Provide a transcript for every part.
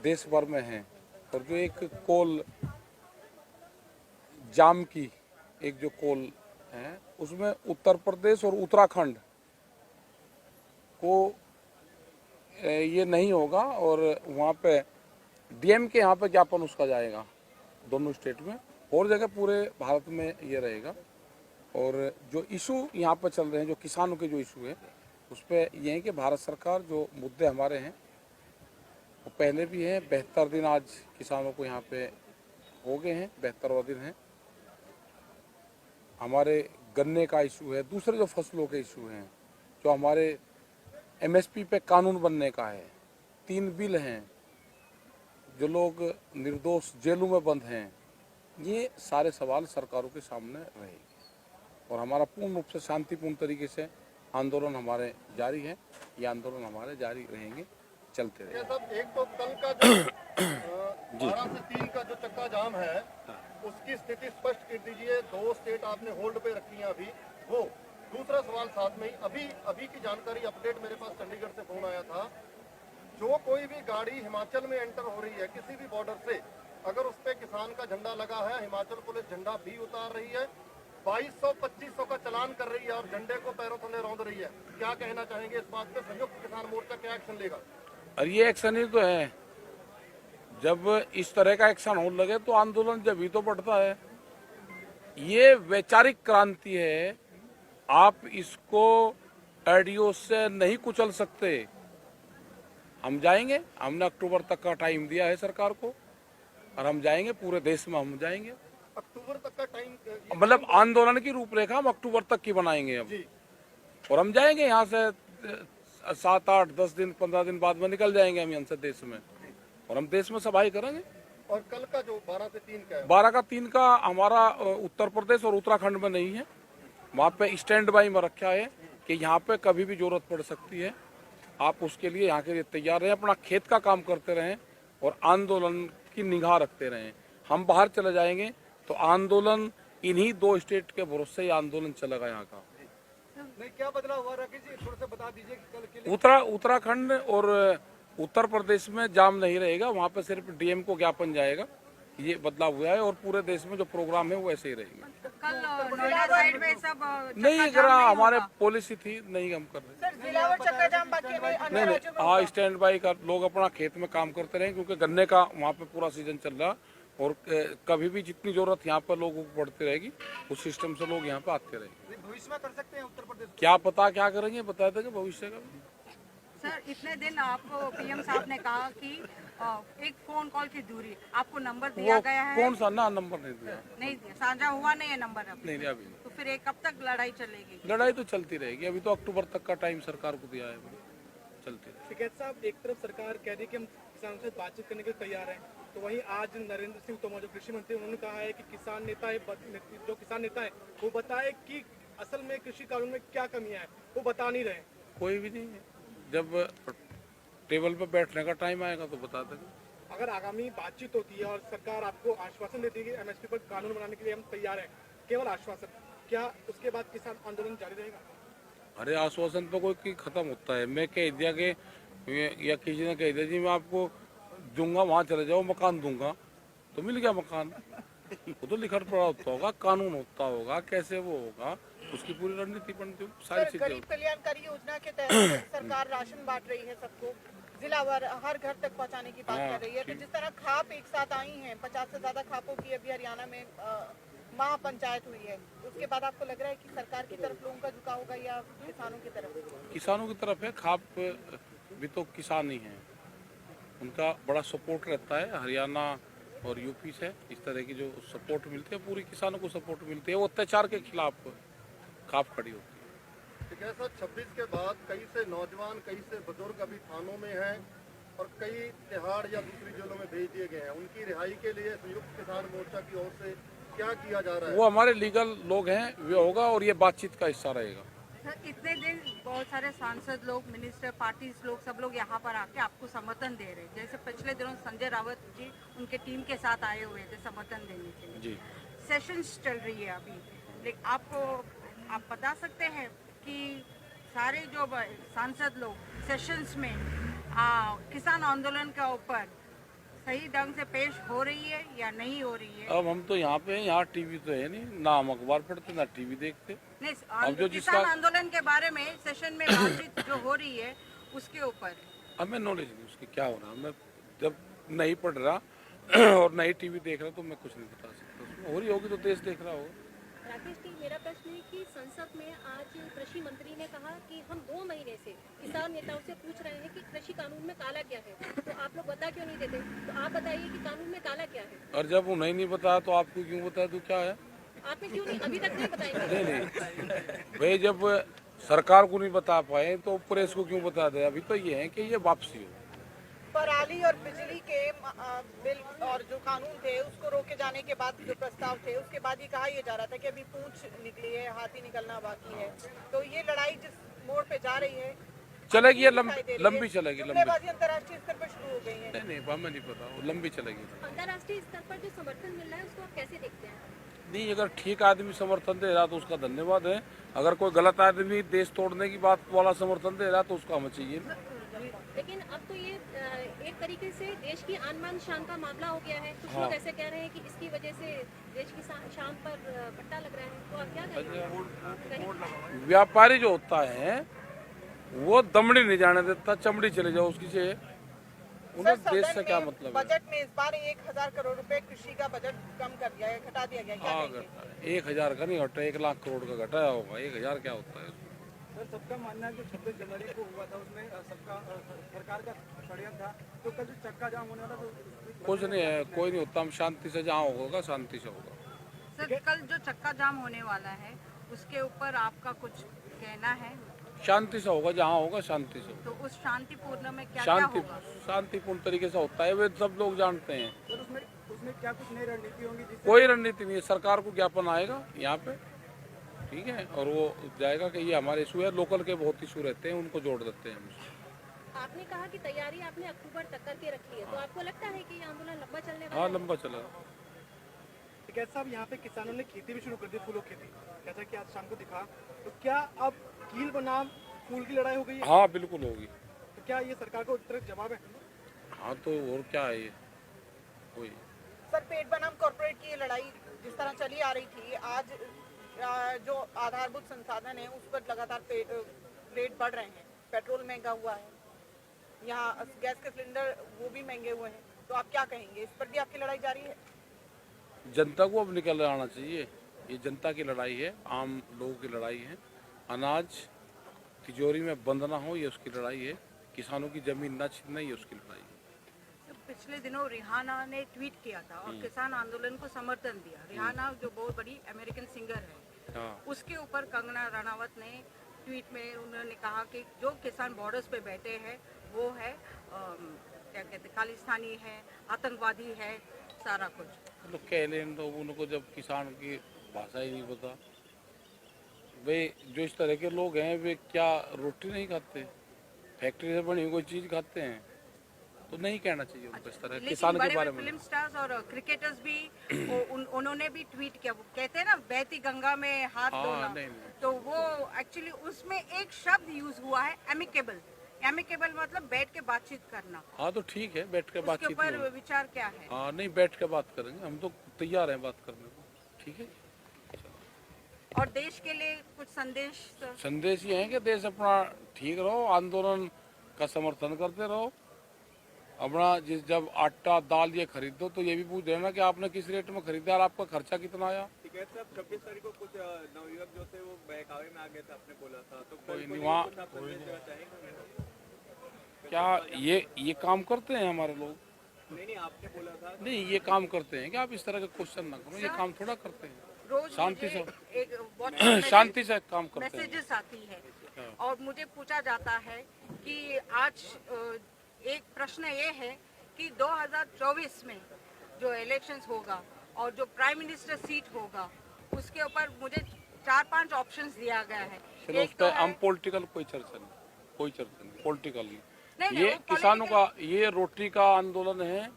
देश भर में हैं। और जो एक कोल जाम की एक जो कोल है, उसमें उत्तर प्रदेश और उत्तराखंड को ये नहीं होगा, और वहाँ पे डीएम के यहाँ पे ज्ञापन उसका जाएगा दोनों स्टेट में, और जगह पूरे भारत में ये रहेगा। और जो इशू यहाँ पर चल रहे हैं, जो किसानों के जो इशू है, उस पर ये है कि भारत सरकार जो मुद्दे हमारे हैं वो पहले भी हैं। 72 दिन आज किसानों को यहाँ पे हो गए हैं, 72वां दिन है। हमारे गन्ने का इशू है, दूसरे जो फसलों के इशू हैं, जो हमारे एमएसपी पे कानून बनने का है, 3 बिल हैं, जो लोग निर्दोष जेलों में बंद हैं, ये सारे सवाल सरकारों के सामने रहेंगे। और हमारा पूर्ण रूप से शांतिपूर्ण तरीके से आंदोलन हमारे जारी है। ये आंदोलन हमारे जारी रहेंगे, चलते रहेंगे। सब एक तो कल का जो 12 से 3 का जो चक्का जाम है, उसकी स्थिति स्पष्ट कर दीजिए। 2 स्टेट आपने होल्ड पे रखी हैं अभी, वो दूसरा सवाल साथ में ही अभी की जानकारी अपडेट मेरे पास चंडीगढ़ से फोन आया था, जो कोई भी गाड़ी हिमाचल में एंटर हो रही है किसी भी बॉर्डर से, अगर उस पे किसान का झंडा लगा है, हिमाचल पुलिस झंडा भी उतार रही है, 2200-2500 का चालान कर रही है और झंडे को पैरों तले रौंद रही है। क्या कहना चाहेंगे इस बात पे? संयुक्त किसान मोर्चा क्या एक्शन लेगा? और ये एक्शन ही तो है, जब इस तरह का एक्शन होने लगे तो आंदोलन जब ही तो बढ़ता है। ये वैचारिक क्रांति है, आप इसको एडीओ से नहीं कुचल सकते। हम जाएंगे, हमने अक्टूबर तक का टाइम दिया है सरकार को, और हम जाएंगे, पूरे देश में हम जाएंगे। अक्टूबर तक का टाइम, मतलब आंदोलन की रूपरेखा हम अक्टूबर तक की बनाएंगे अब, और हम जाएंगे यहाँ से 7, 8, 10 दिन, 15 दिन बाद में निकल जाएंगे हम यहाँ से देश में, और हम देश में सभाएं करेंगे। और कल का जो 12 से 3 का है, 12 का 3 का हमारा उत्तर प्रदेश और उत्तराखंड में नहीं है, वहाँ पे स्टैंड बाई में रखा है कि यहाँ पे कभी भी जरूरत पड़ सकती है। आप उसके लिए यहाँ के लिए तैयार रहें, अपना खेत का काम करते रहें और आंदोलन की निगाह रखते रहें। हम बाहर चले जाएंगे तो आंदोलन इन्हीं 2 स्टेट के भरोसे ही आंदोलन चलेगा यहाँ का। नहीं, क्या बदलाव हुआ राकेश जी, थोड़ा सा बता दीजिए कि कल के लिए। उत्तराखंड और उत्तर प्रदेश में जाम नहीं रहेगा, वहाँ पे सिर्फ डीएम को ज्ञापन जाएगा, ये बदलाव हुआ है। और पूरे देश में जो प्रोग्राम है वो ऐसे ही रहेंगे। कल नोएडा साइड में सब नहीं करा, हमारे पॉलिसी थी, नहीं हम कर रहे। सर जिला और चक्का जाम बाकी नहीं, हाँ, स्टैंड बाई का लोग अपना खेत में काम करते रहे, क्योंकि गन्ने का वहाँ पे पूरा सीजन चल रहा, और कभी भी जितनी जरूरत यहाँ पर लोगों को पड़ती रहेगी, उस सिस्टम से लोग यहाँ पे आते रहेंगे। भविष्य में कर सकते हैं उत्तर प्रदेश, क्या पता क्या करेंगे, बता देंगे भविष्य का। सर इतने दिन आपको पीएम साहब ने कहा कि एक फोन कॉल की दूरी, आपको नंबर दिया गया है? कौन सा ना नंबर नहीं दिया, नहीं दिया, साझा हुआ नहीं है नंबर अभी? नहीं दिया अभी। तो फिर ये कब तक लड़ाई चलेगी? लड़ाई तो चलती रहेगी, अभी तो अक्टूबर तक का टाइम सरकार को दिया है, चलती रहेगी। टिकैत साहब, एक तरफ सरकार कह रही है कि हम किसानों से बातचीत करने के लिए तैयार हैं, तो वहीं आज नरेंद्र सिंह तोमर जो कृषि मंत्री, उन्होंने कहा है कि किसान नेता है, जो किसान नेता है वो बताए कि असल में कृषि कानून में क्या कमियां है, वो बता नहीं रहे। कोई भी नहीं है, जब टेबल पे बैठने का टाइम आएगा तो बता देंगे। अगर आगामी बातचीत होती है और सरकार आपको आश्वासन देती है कि एमएसपी पर कानून बनाने के लिए हम तैयार हैं, केवल आश्वासन, क्या उसके बाद किसान आंदोलन जारी रहेगा? अरे आश्वासन तो कोई खत्म होता है, मैं कह दिया कि या किसी ने कह दिया जी मैं आपको दूंगा, वहाँ चले जाओ, मकान दूंगा, तो मिल गया मकान। वो तो लिखा पड़ा होता होगा, कानून होता होगा, कैसे वो होगा, उसकी पूरी रणनीति बनती, सारी चीजें। गरीब कल्याणकारी योजना के तहत सरकार राशन बांट रही है सबको, जिलावार हर घर तक पहुंचाने की बात कर रही है। तो जिस तरह खाप एक साथ आई हैं, 50 से ज्यादा खापों की अभी हरियाणा में महापंचायत हुई है, उसके बाद आपको लग रहा है कि सरकार की तरफ लोगों का झुकाव होगा या किसानों की तरफ? किसानों की तरफ है, खाप भी तो किसान ही है, उनका बड़ा सपोर्ट रहता है। हरियाणा और यूपी से इस तरह की जो सपोर्ट मिलती है, पूरी किसानों को सपोर्ट मिलती है, वो अत्याचार के खिलाफ खाप खड़ी होती है। ठीक है सर, 26 के बाद कई से नौजवान, कई से बुजुर्ग अभी थानों में हैं और कई तिहाड़ या दूसरी जेलों में भेज दिए गए हैं, उनकी रिहाई के लिए संयुक्त किसान मोर्चा की ओर से क्या किया जा रहा है? वो हमारे लीगल लोग हैं, वे होगा, और ये बातचीत का हिस्सा रहेगा। सर इतने दिन बहुत सारे सांसद लोग, मिनिस्टर, पार्टी लोग, सब लोग यहाँ पर आके आपको समर्थन दे रहे हैं, जैसे पिछले दिनों संजय रावत जी उनके टीम के साथ आए हुए थे समर्थन देने के लिए जी। सेशंस चल रही है अभी, लेकिन आप बता सकते हैं कि सारे जो सांसद लोग सेशंस में किसान आंदोलन के ऊपर सही ढंग से पेश हो रही है या नहीं हो रही है? अब हम तो यहाँ पे हैं, यहाँ टीवी तो है नहीं, ना हम अखबार पढ़ते ना टीवी देखते। नहीं, अब जो किसान जिसका आंदोलन के बारे में सेशन में बातचीत जो हो रही है उसके ऊपर हमें नॉलेज नहीं उसकी क्या हो रहा, मैं जब नहीं पढ़ रहा और नहीं टीवी देख रहा तो मैं कुछ नहीं बता सकता। उसमें हो रही होगी तो देश देख रहा होगा। राकेश जी, मेरा प्रश्न है कि संसद में आज कृषि मंत्री ने कहा कि हम 2 महीने से किसान नेताओं से पूछ रहे हैं कि कृषि कानून में काला क्या है, तो आप लोग बता क्यों नहीं देते? तो आप बताइए कि कानून में काला क्या है। और जब उन्हें नहीं बताया तो आपको क्यों बताया तो क्या है? आपने क्यों नहीं अभी तक नहीं बताएंगे? नहीं भाई, जब सरकार को नहीं बता पाए तो प्रेस को क्यों बता दे? अभी तो ये है कि ये वापसी हो। पराली और बिजली के बिल और जो कानून थे उसको रोके जाने के बाद जो प्रस्ताव थे उसके बाद ये कहा जा रहा था कि अभी पूंछ निकली है, हाथी निकलना बाकी है। तो ये लड़ाई जिस मोड़ पे जा रही है चलेगी, ये दिखाई दे रही है। लंबी चलेगी, लंबी। जुमलेबाजी अंतर्राष्ट्रीय स्तर पर शुरू हो गई है। नहीं हमें नहीं पता, वो लंबी चलेगी। अंतर्राष्ट्रीय स्तर पर जो समर्थन मिल रहा है उसको आप कैसे देखते हैं? नहीं, अगर ठीक आदमी समर्थन दे रहा तो उसका धन्यवाद है। अगर कोई गलत आदमी देश तोड़ने की बात वाला समर्थन दे रहा तो उसका हमें चाहिए ना। लेकिन अब तो ये एक तरीके से देश की आन बान शान का मामला हो गया है। कुछ लोग ऐसे कह रहे हैं कि इसकी वजह से देश की शान पर पट्टा लग रहा है, तो आप क्या करेंगे? व्यापारी जो होता है वो दमड़ी नहीं जाने देता, चमड़ी चले जाओ उसकी से। उन्हें सर, देश सदन से क्या में मतलब है? बजट में इस बार 1000 करोड़ रुपए कृषि का बजट कम कर दिया है, घटा दिया गया। क्या हाँ, कहेंगे? घटा 1000 का नहीं घटा, 1 लाख करोड़ का घटाया होगा। 1000 क्या होता है? सर, सबका मानना है जो 26 जनवरी को हुआ था उसमें सबका सरकार का षड्यंत्र था, तो कल जो चक्का जाम होने वाला तो कुछ नहीं है, कोई नहीं होता। हम शांति से जहाँ होगा शांति से होगा। सर, कल जो चक्का जाम होने वाला है उसके ऊपर आपका कुछ कहना है? शांति से होगा, जहाँ होगा शांति से होगा। तो उस शांतिपूर्ण में क्या क्या होगा? शांतिपूर्ण तरीके से होता है, वे सब लोग जानते हैं। सर उसमें क्या कुछ नई रणनीति होंगी जिससे कोई रणनीति नहीं है। सरकार को ज्ञापन आएगा यहाँ पे, ठीक है, और वो जाएगा कि ये हमारे इशू है। लोकल के बहुत इशू रहते हैं, उनको जोड़ देते हैं हम। आपने कहा कि तैयारी आपने अक्टूबर तक करके रखी है, तो आपको लगता है कि ये आंदोलन लंबा चलने वाला हाँ, है? लंबा चलेगा। कैसा साहब यहाँ पे किसानों ने खेती भी शुरू कर दी, फूलों की खेती, जैसा कि आज शाम को दिखा, तो क्या अब कील बनाम फूल की लड़ाई हो गई है? हाँ, बिल्कुल होगी। तो क्या ये सरकार को एक तरफ जवाब है? हाँ, तो और क्या है ये? कोई सर, पेट बनाम कॉर्पोरेट की ये लड़ाई जिस तरह चली आ रही थी, आज जो आधारभूत संसाधन है उस पर लगातार रेट बढ़ रहे हैं। पेट्रोल महंगा हुआ है, यहाँ गैस के सिलेंडर वो भी महंगे हुए हैं। तो आप क्या कहेंगे, इस पर भी आपकी लड़ाई जारी है? जनता को अब निकल आना चाहिए। ये जनता की लड़ाई है, आम लोगों की लड़ाई है। अनाज तिजोरी में बंद ना हो, ये उसकी लड़ाई है। किसानों की जमीन न छीनना, ये उसकी लड़ाई है। पिछले दिनों रिहाना ने ट्वीट किया था और किसान आंदोलन को समर्थन दिया। रिहाना जो बहुत बड़ी अमेरिकन सिंगर है, हाँ, उसके ऊपर कंगना रनावत ने ट्वीट में उन्होंने कहा कि जो किसान बॉर्डर्स पे बैठे हैं वो है क्या कहते खालिस्तानी है, आतंकवादी है, सारा कुछ। तो कह लें तो उनको, जब किसान की भाषा ही नहीं पता। वे जो इस तरह के लोग हैं वे क्या रोटी नहीं खाते? फैक्ट्री से बनी हुई कोई चीज़ खाते हैं? तो नहीं कहना चाहिए उनको इस तरह लेकिन किसान के बड़े बारे बड़े में। फिल्म स्टार्स और क्रिकेटर्स भी उन्होंने भी ट्वीट किया। वो कहते हैं ना बहती गंगा में हाथ हाँ, धोना, नहीं। तो वो एक्चुअली उसमें एक शब्द यूज हुआ है एमिकेबल। एमिकेबल मतलब बैठ के बातचीत करना। हाँ, तो ठीक है, बैठ के उसके बातचीत ऊपर में। विचार क्या है? हाँ, नहीं, बैठ के बात करेंगे, हम तो तैयार हैं बात करने को। ठीक है। और देश के लिए कुछ संदेश सर? संदेश ये है कि देश अपना ठीक रहो, आंदोलन का समर्थन करते रहो। अपना जब आटा दाल ये खरीदो तो ये भी पूछ लेना कि आपने किस रेट में खरीदा और आपका खर्चा कितना आया। ठीक है सर, 26 तारीख को कुछ नवयुवक जो थे वो बहकावे में आ गए थे, आपने बोला था, तो कोई नहीं, वहाँ कुछ आप संदेश देना चाहेंगे? क्या ये काम करते हैं हमारे लोग? नहीं, आपने बोला था। नहीं, ये काम करते हैं कि आप इस तरह के क्वेश्चन ना करो। ये काम थोड़ा करते हैं, रोज शांति मुझे से एक शांति से काम करते हैं। मैसेजेस आती है और मुझे पूछा जाता है कि आज एक प्रश्न ये है कि 2024 में जो इलेक्शंस होगा और जो प्राइम मिनिस्टर सीट होगा उसके ऊपर मुझे 4-5 ऑप्शंस दिया गया है। चलो, उस एक तो पर है- हम पॉलिटिकल कोई चर्चा नहीं, पॉलिटिकल नहीं, नहीं। ये वो किसानों का, ये रोटी का आंदोलन है,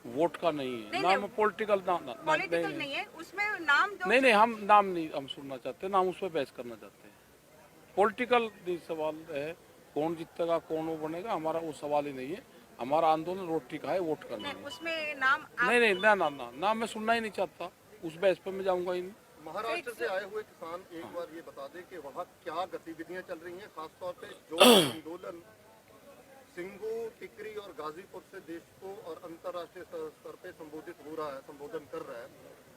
वोट का नहीं है। नहीं, ना हम पॉलिटिकल पॉलिटिकल नहीं है, उसमें नाम जो नहीं, हम नाम नहीं हम सुनना चाहते, ना हम उस पर बहस करना चाहते हैं। पॉलिटिकल सवाल है, कौन जीतेगा कौन वो बनेगा, हमारा वो सवाल ही नहीं है। हमारा आंदोलन रोटी का है, वोट का नहीं नहीं, है। उसमें नाम आप नहीं नहीं ना ना ना ना, मैं सुनना ही नहीं चाहता, उस बहस पर मैं जाऊंगा ही नहीं। महाराष्ट्र से आए हुए किसान एक बार ये बता दें कि वहाँ क्या गतिविधियां चल रही हैं, खासतौर पे जो आंदोलन सिंगू, टिकरी और गाजीपुर से देश को और अंतर्राष्ट्रीय स्तर पे संबोधन कर रहा है,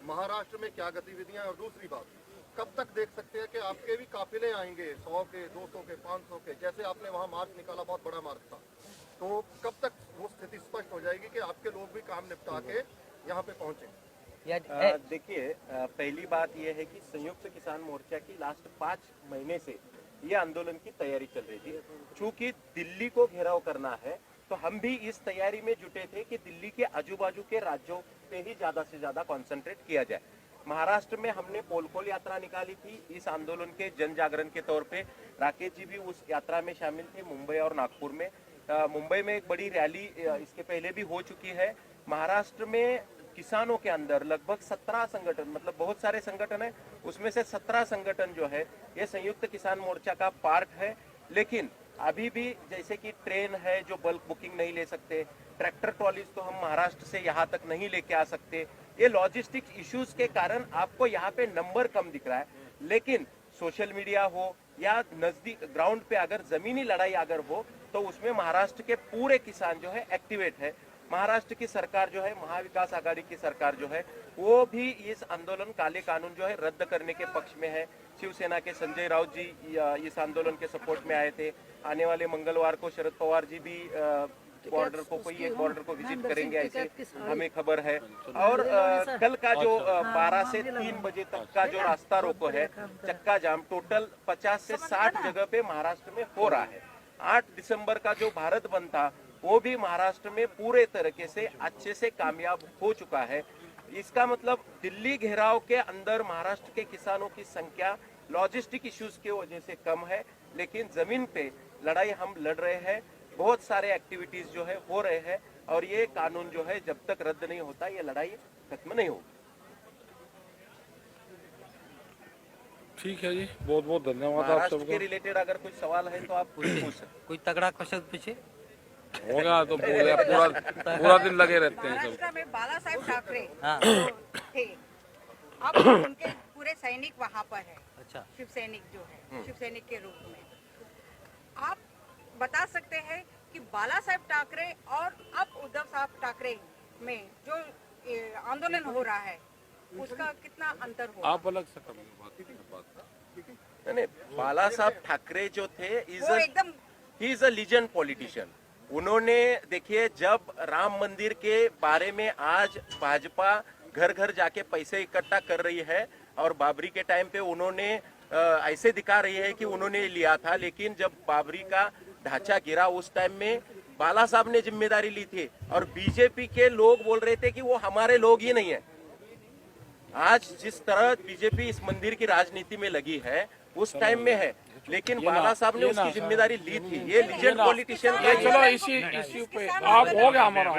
महाराष्ट्र में क्या गतिविधियां हैं? और दूसरी बात, कब तक देख सकते हैं कि आपके भी काफिले आएंगे 100 के, 200 के, 500 के, जैसे आपने वहाँ मार्च निकाला, बहुत बड़ा मार्च था, तो कब तक वो स्थिति स्पष्ट हो जाएगी कि आपके लोग भी काम निपटा के यहाँ पे पहुंचे? देखिए, पहली बात यह है कि संयुक्त किसान मोर्चा की लास्ट 5 महीने से ये आंदोलन की तैयारी चल रही थी। चूंकि दिल्ली को घेराव करना है तो हम भी इस तैयारी में जुटे थे कि दिल्ली के आजू बाजू के राज्यों पे ही ज्यादा से ज्यादा कंसंट्रेट किया जाए। महाराष्ट्र में हमने पोलकोल यात्रा निकाली थी इस आंदोलन के जन जागरण के तौर पे। राकेश जी भी उस यात्रा में शामिल थे, मुंबई और नागपुर में। मुंबई में एक बड़ी रैली इसके पहले भी हो चुकी है। महाराष्ट्र में किसानों के अंदर लगभग 17 संगठन, मतलब बहुत सारे संगठन है, उसमें से 17 संगठन जो है ये संयुक्त किसान मोर्चा का पार्ट है। लेकिन अभी भी जैसे कि ट्रेन है जो बल्क बुकिंग नहीं ले सकते, ट्रैक्टर ट्रॉलीज तो हम महाराष्ट्र से यहाँ तक नहीं लेके आ सकते, ये लॉजिस्टिक्स इश्यूज के कारण आपको यहाँ पे नंबर कम दिख रहा है। लेकिन सोशल मीडिया हो या नजदीक ग्राउंड पे अगर जमीनी लड़ाई अगर हो तो उसमें महाराष्ट्र के पूरे किसान जो है एक्टिवेट है। महाराष्ट्र की सरकार जो है, महाविकास आघाड़ी की सरकार जो है, वो भी इस आंदोलन काले कानून जो है रद्द करने के पक्ष में है। शिवसेना के संजय राउत जी इस आंदोलन के सपोर्ट में आए थे। आने वाले मंगलवार को शरद पवार जी भी बॉर्डर को कोई एक बॉर्डर को विजिट करेंगे ऐसे हमें खबर है। और कल का जो 12 से 3 बजे तक का जो रास्ता रोको है, चक्का जाम, टोटल 50 से 60 जगह पे महाराष्ट्र में हो रहा है। 8 दिसंबर का जो भारत बंद था वो भी महाराष्ट्र में पूरे तरीके से अच्छे से कामयाब हो चुका है। इसका मतलब दिल्ली घेराव के अंदर महाराष्ट्र के किसानों की संख्या लॉजिस्टिक इश्यूज की वजह से कम है, लेकिन जमीन पे लड़ाई हम लड़ रहे हैं। बहुत सारे एक्टिविटीज जो है हो रहे हैं और ये कानून जो है जब तक रद्द नहीं होता ये लड़ाई खत्म नहीं होगी। ठीक है जी, बहुत बहुत धन्यवाद आप महाराष्ट्र सबको। के रिलेटेड अगर कुछ सवाल है तो आप पूछ सकते। कोई तगड़ा क्वेश्चन पूछे। होगा तो पूरे पूरा दिन लगे रहते हैं सब। महाराष्ट्र में बाला साहेब ठाकरे हाँ। थे, अब उनके पूरे सैनिक वहाँ पर है। अच्छा। शिव सैनिक जो है, शिव सैनिक के रूप में आप बता सकते हैं कि बाला साहेब ठाकरे और अब उद्धव साहब ठाकरे में जो आंदोलन हो रहा है उसका कितना अंतर हो? आप अलग से करेंगे बात। नहीं, बाला साहब ठाकरे जो थे वो एकदम he is a legend politician. उन्होंने देखिए, जब राम मंदिर के बारे में आज भाजपा घर घर जाके पैसे इकट्ठा कर रही है और बाबरी के टाइम पे उन्होंने ऐसे दिखा रही है कि उन्होंने लिया था, लेकिन जब बाबरी का ढांचा गिरा उस टाइम में बाला साहब ने जिम्मेदारी ली थी और बीजेपी के लोग बोल रहे थे कि वो हमारे लोग ही नहीं है। आज जिस तरह बीजेपी इस मंदिर की राजनीति में लगी है उस टाइम में है, लेकिन बाला साहब ने उसकी जिम्मेदारी ली थी। ये लीजेंड पॉलिटिशियन चलो इसी पे आप हो गया हमारा।